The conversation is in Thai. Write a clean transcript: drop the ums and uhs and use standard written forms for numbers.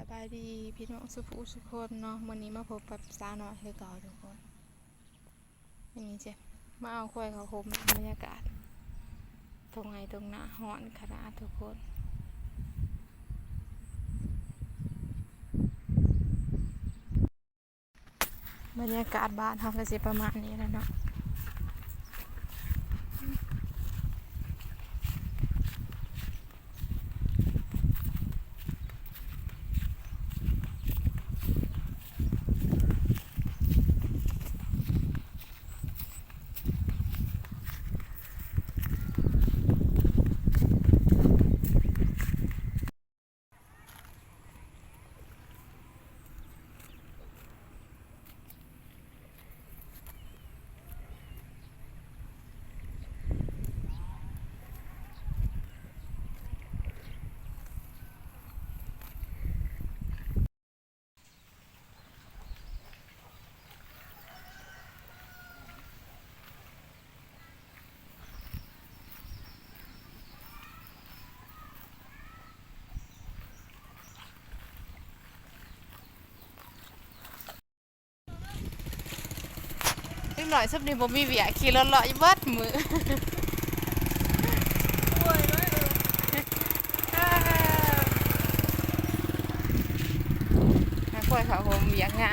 สบายดีพี่น้องสุภูสุคนเนาะวันนี้มาพบกับสาวน้อยคือเก่าทุกคนอย่างนี้เจ้มาเอาควายเขาโฮมบรรยากาศตรงไหนตรงหน้าหอนขนาดทุกคนบรรยากาศบ้านเขาก็จะประมาณนี้แล้วเนาะนิดหน่อยสักนิดบ่มีเบียขี่รถเลาะอยู่เบิดมือควายเขาโฮมเบียงอ่ะ